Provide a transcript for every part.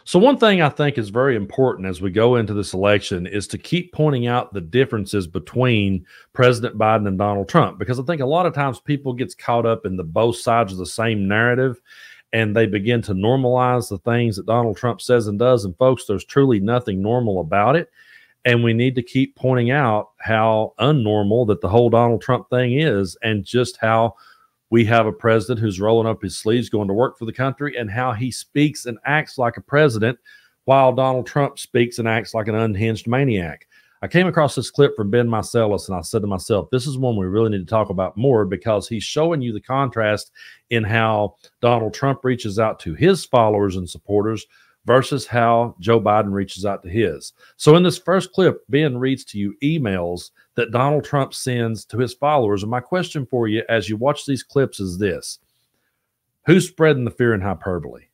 So one thing I think is very important as we go into this election is to keep pointing out the differences between President Biden and Donald Trump, because I think a lot of times people gets caught up in the both sides of the same narrative and they begin to normalize the things that Donald Trump says and does. And folks, there's truly nothing normal about it. And we need to keep pointing out how unnormal that the whole Donald Trump thing is, and just how we have a president who's rolling up his sleeves, going to work for the country, and how he speaks and acts like a president while Donald Trump speaks and acts like an unhinged maniac. I came across this clip from Ben Meiselas, and I said to myself, this is one we really need to talk about more, because he's showing you the contrast in how Donald Trump reaches out to his followers and supporters versus how Joe Biden reaches out to his. So in this first clip, Ben reads to you emails that Donald Trump sends to his followers. And my question for you as you watch these clips is this: who's spreading the fear and hyperbole?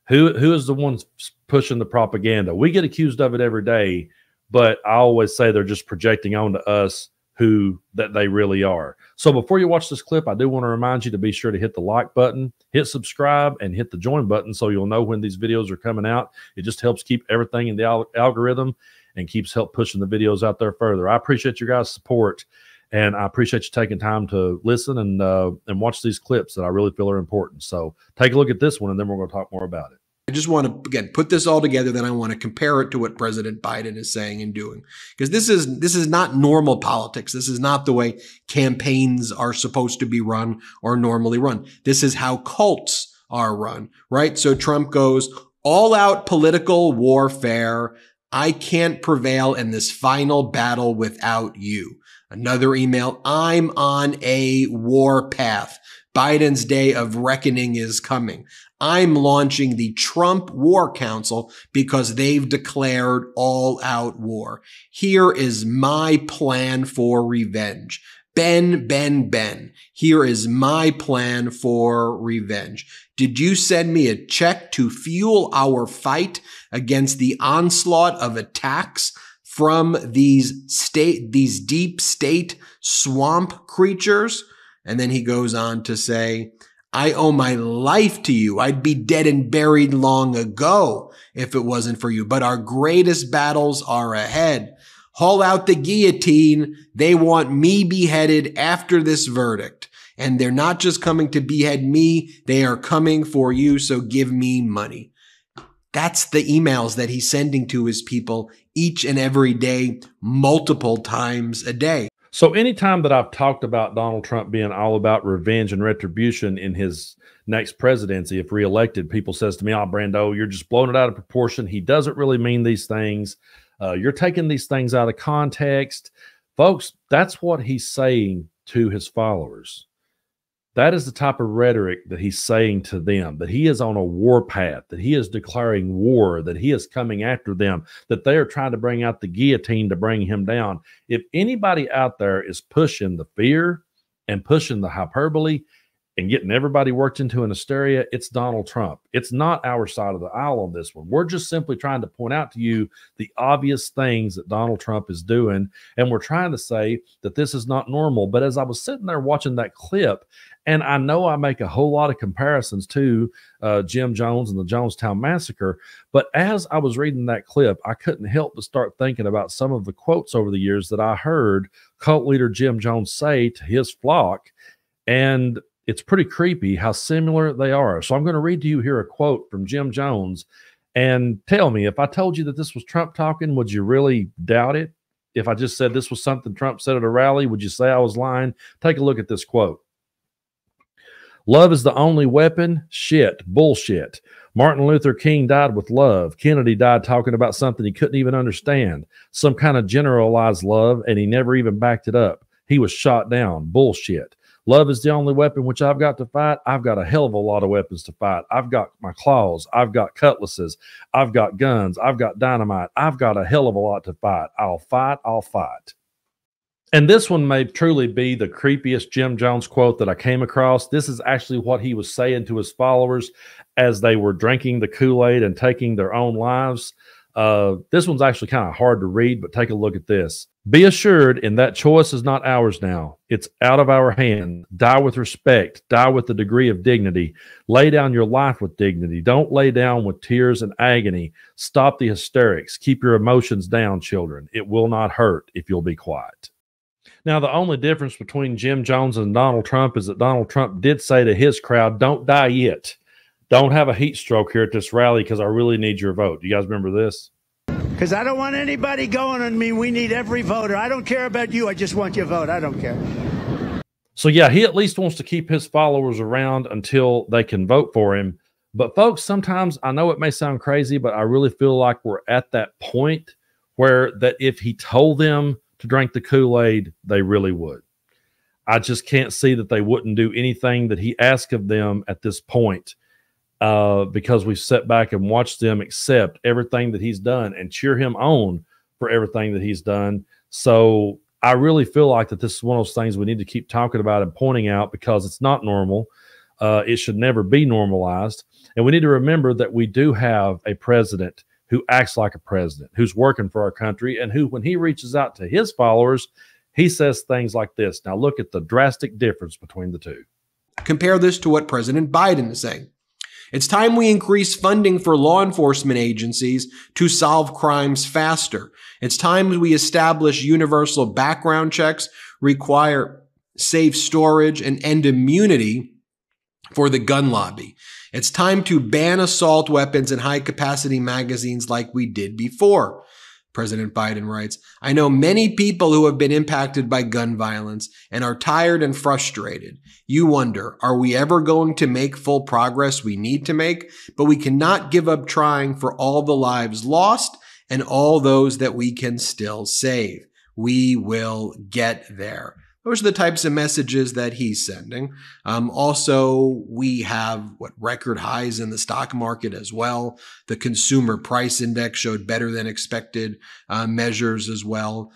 Who is the one pushing the propaganda? We get accused of it every day, but I always say they're just projecting onto us who that they really are. So before you watch this clip, I do want to remind you to be sure to hit the like button, hit subscribe, and hit the join button so you'll know when these videos are coming out. It just helps keep everything in the algorithm and help pushing the videos out there further. I appreciate your guys' support, and I appreciate you taking time to listen and watch these clips that I really feel are important. So take a look at this one, and then we're going to talk more about it. I just want to, again, put this all together. Then I want to compare it to what President Biden is saying and doing, because this is not normal politics. This is not the way campaigns are supposed to be run or normally run. This is how cults are run, right? So Trump goes all out political warfare. I can't prevail in this final battle without you. Another email. I'm on a war path. Biden's day of reckoning is coming. I'm launching the Trump War Council because they've declared all-out war. Here is my plan for revenge. Ben. Here is my plan for revenge. Did you send me a check to fuel our fight against the onslaught of attacks from these deep state swamp creatures? And then he goes on to say, I owe my life to you. I'd be dead and buried long ago if it wasn't for you. But our greatest battles are ahead. Haul out the guillotine. They want me beheaded after this verdict. And they're not just coming to behead me. They are coming for you. So give me money. That's the emails that he's sending to his people each and every day, multiple times a day. So anytime that I've talked about Donald Trump being all about revenge and retribution in his next presidency, if reelected, people says to me, oh, Brando, you're just blowing it out of proportion. He doesn't really mean these things. You're taking these things out of context. Folks, that's what he's saying to his followers. That is the type of rhetoric that he's saying to them, that he is on a war path, that he is declaring war, that he is coming after them, that they are trying to bring out the guillotine to bring him down. If anybody out there is pushing the fear and pushing the hyperbole and getting everybody worked into an hysteria, it's Donald Trump. It's not our side of the aisle on this one. We're just simply trying to point out to you the obvious things that Donald Trump is doing, and we're trying to say that this is not normal. But as I was sitting there watching that clip, and I know I make a whole lot of comparisons to Jim Jones and the Jonestown Massacre, but as I was reading that clip, I couldn't help but start thinking about some of the quotes over the years that I heard cult leader Jim Jones say to his flock, and it's pretty creepy how similar they are. So I'm going to read to you here a quote from Jim Jones, and tell me, if I told you that this was Trump talking, would you really doubt it? If I just said this was something Trump said at a rally, would you say I was lying? Take a look at this quote. Love is the only weapon. Shit. Bullshit. Martin Luther King died with love. Kennedy died talking about something he couldn't even understand. Some kind of generalized love, and he never even backed it up. He was shot down. Bullshit. Love is the only weapon which I've got to fight. I've got a hell of a lot of weapons to fight. I've got my claws. I've got cutlasses. I've got guns. I've got dynamite. I've got a hell of a lot to fight. I'll fight. I'll fight. And this one may truly be the creepiest Jim Jones quote that I came across. This is actually what he was saying to his followers as they were drinking the Kool-Aid and taking their own lives. This one's actually kind of hard to read, but take a look at this. Be assured, and that choice is not ours now. It's out of our hands. Die with respect. Die with a degree of dignity. Lay down your life with dignity. Don't lay down with tears and agony. Stop the hysterics. Keep your emotions down, children. It will not hurt if you'll be quiet. Now, the only difference between Jim Jones and Donald Trump is that Donald Trump did say to his crowd, don't die yet. Don't have a heat stroke here at this rally because I really need your vote. Do you guys remember this? Because I don't want anybody going on me. We need every voter. I don't care about you. I just want your vote. I don't care. So, yeah, he at least wants to keep his followers around until they can vote for him. But, folks, sometimes I know it may sound crazy, but I really feel like we're at that point where that if he told them to drink the Kool-Aid, they really would. I just can't see that they wouldn't do anything that he asked of them at this point. Because we've sat back and watched them accept everything that he's done and cheer him on for everything that he's done. So I really feel like that this is one of those things we need to keep talking about and pointing out because it's not normal. It should never be normalized. And we need to remember that we do have a president who acts like a president, who's working for our country, and who, when he reaches out to his followers, he says things like this. Now look at the drastic difference between the two. Compare this to what President Biden is saying. It's time we increase funding for law enforcement agencies to solve crimes faster. It's time we establish universal background checks, require safe storage, and end immunity for the gun lobby. It's time to ban assault weapons and high-capacity magazines like we did before. President Biden writes, I know many people who have been impacted by gun violence and are tired and frustrated. You wonder, are we ever going to make full progress we need to make? But we cannot give up trying for all the lives lost and all those that we can still save. We will get there. Those are the types of messages that he's sending. Also, we have record highs in the stock market as well. The consumer price index showed better than expected measures as well.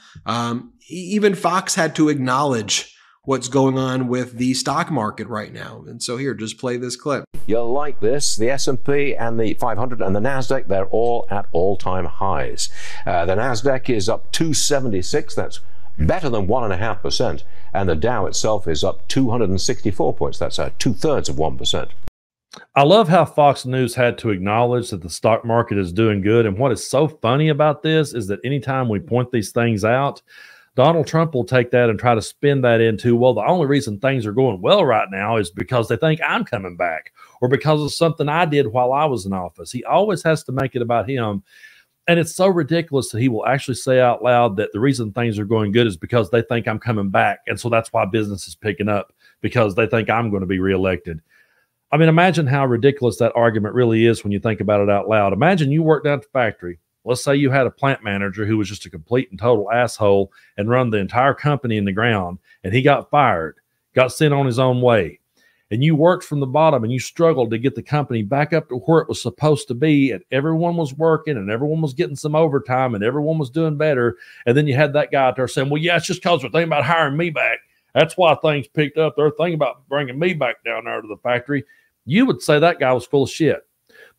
Even Fox had to acknowledge what's going on with the stock market right now. And so here, just play this clip. You'll like this. The S&P and the 500 and the NASDAQ, they're all at all-time highs. The NASDAQ is up 276. That's better than 1.5%, and the Dow itself is up 264 points. That's 2/3 of 1%. I love how Fox News had to acknowledge that the stock market is doing good. And what is so funny about this is that anytime we point these things out, Donald Trump will take that and try to spin that into, well, the only reason things are going well right now is because they think I'm coming back or because of something I did while I was in office. He always has to make it about him. And it's so ridiculous that he will actually say out loud that the reason things are going good is because they think I'm coming back. And so that's why business is picking up, because they think I'm going to be reelected. I mean, imagine how ridiculous that argument really is when you think about it out loud. Imagine you worked down at the factory. Let's say you had a plant manager who was just a complete and total asshole and run the entire company in the ground, and he got fired, got sent on his own way. And you worked from the bottom and you struggled to get the company back up to where it was supposed to be. And everyone was working and everyone was getting some overtime and everyone was doing better. And then you had that guy out there saying, well, yeah, it's just because they're thinking about hiring me back. That's why things picked up. They're thinking about bringing me back down there to the factory. You would say that guy was full of shit.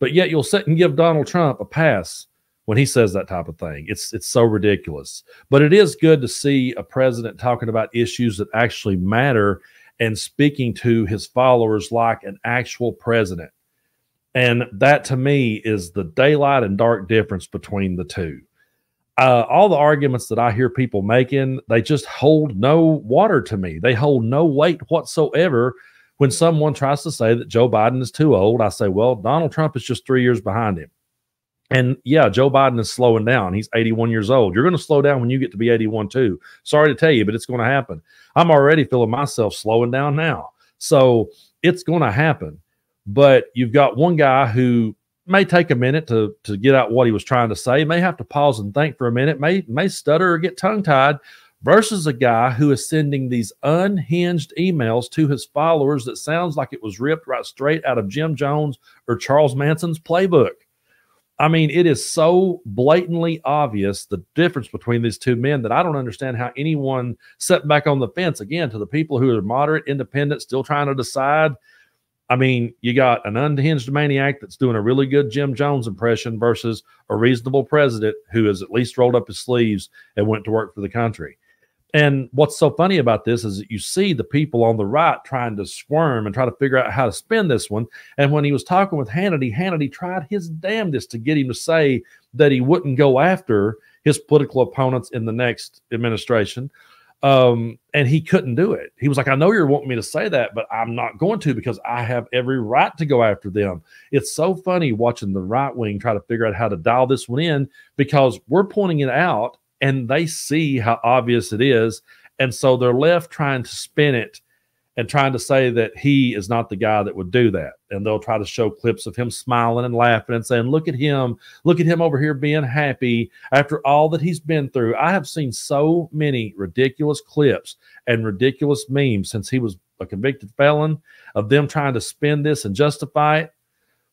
But yet you'll sit and give Donald Trump a pass when he says that type of thing. It's so ridiculous. But it is good to see a president talking about issues that actually matter and speaking to his followers like an actual president. And that, to me, is the daylight and dark difference between the two. All the arguments that I hear people making, they just hold no water to me. They hold no weight whatsoever. When someone tries to say that Joe Biden is too old, I say, well, Donald Trump is just 3 years behind him. And yeah, Joe Biden is slowing down. He's 81 years old. You're going to slow down when you get to be 81 too. Sorry to tell you, but it's going to happen. I'm already feeling myself slowing down now. So it's going to happen. But you've got one guy who may take a minute to get out what he was trying to say, may have to pause and think for a minute, may stutter or get tongue-tied, versus a guy who is sending these unhinged emails to his followers that sounds like it was ripped right straight out of Jim Jones or Charles Manson's playbook. I mean, it is so blatantly obvious, the difference between these two men, that I don't understand how anyone set back on the fence. Again, to the people who are moderate, independent, still trying to decide, I mean, you got an unhinged maniac that's doing a really good Jim Jones impression versus a reasonable president who has at least rolled up his sleeves and went to work for the country. And what's so funny about this is that you see the people on the right trying to squirm and try to figure out how to spin this one. And when he was talking with Hannity, Hannity tried his damnedest to get him to say that he wouldn't go after his political opponents in the next administration. And he couldn't do it. He was like, I know you're wanting me to say that, but I'm not going to because I have every right to go after them. It's so funny watching the right wing try to figure out how to dial this one in because we're pointing it out and they see how obvious it is. And so they're left trying to spin it and trying to say that he is not the guy that would do that. And they'll try to show clips of him smiling and laughing and saying, look at him over here being happy after all that he's been through. I have seen so many ridiculous clips and ridiculous memes since he was a convicted felon of them trying to spin this and justify it.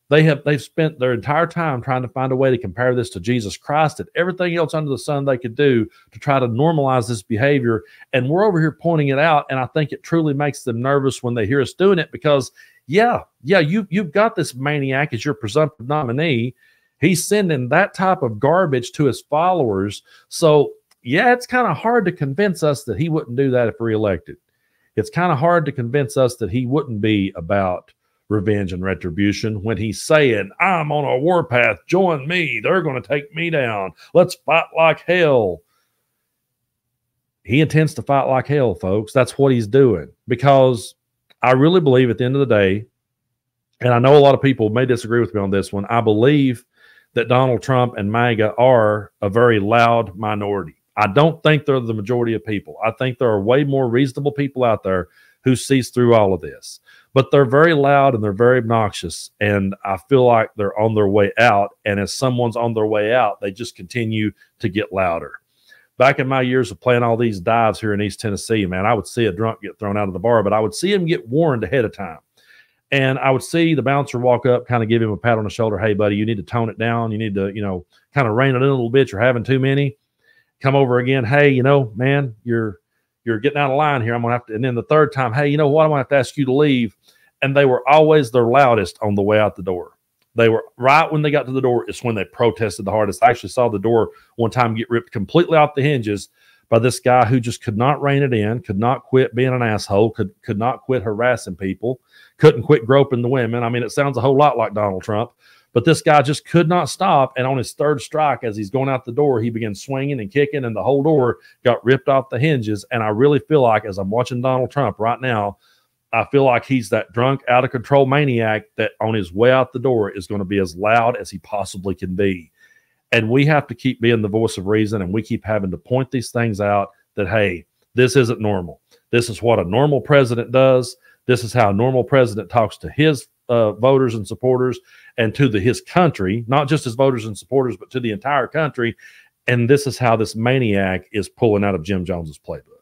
They've spent their entire time trying to find a way to compare this to Jesus Christ and everything else under the sun they could do to try to normalize this behavior. And we're over here pointing it out. And I think it truly makes them nervous when they hear us doing it because, you've got this maniac as your presumptive nominee. He's sending that type of garbage to his followers. So, it's kind of hard to convince us that he wouldn't do that if reelected. It's kind of hard to convince us that he wouldn't be about revenge and retribution when he's saying, I'm on a warpath, join me, they're going to take me down, let's fight like hell. He intends to fight like hell, folks. That's what he's doing, because I really believe at the end of the day, and I know a lot of people may disagree with me on this one, I believe that Donald Trump and MAGA are a very loud minority. I don't think they're the majority of people. I think there are way more reasonable people out there who sees through all of this. But they're very loud and they're very obnoxious. And I feel like they're on their way out. And as someone's on their way out, they just continue to get louder. Back in my years of playing all these dives here in East Tennessee, man, I would see a drunk get thrown out of the bar, but I would see him get warned ahead of time. And I would see the bouncer walk up, kind of give him a pat on the shoulder. Hey, buddy, you need to tone it down. You need to, kind of rein it in a little bit. You're having too many. Come over again. Hey, man, you're getting out of line here. I'm going to have to. And then the third time, hey, you know what? I'm going to have to ask you to leave. And they were always their loudest on the way out the door. They were right when they got to the door. It's when they protested the hardest. I actually saw the door one time get ripped completely off the hinges by this guy who just could not rein it in, could not quit being an asshole, could not quit harassing people, couldn't quit groping the women. I mean, it sounds a whole lot like Donald Trump. But this guy just could not stop. And on his third strike, as he's going out the door, he began swinging and kicking, and the whole door got ripped off the hinges. And I really feel like, as I'm watching Donald Trump right now, I feel like he's that drunk, out of control maniac that on his way out the door is going to be as loud as he possibly can be. And we have to keep being the voice of reason, and we keep having to point these things out that, hey, this isn't normal. This is what a normal president does. This is how a normal president talks to his voters and supporters and to his country, not just his voters and supporters, but to the entire country. And this is how this maniac is pulling out of Jim Jones's playbook.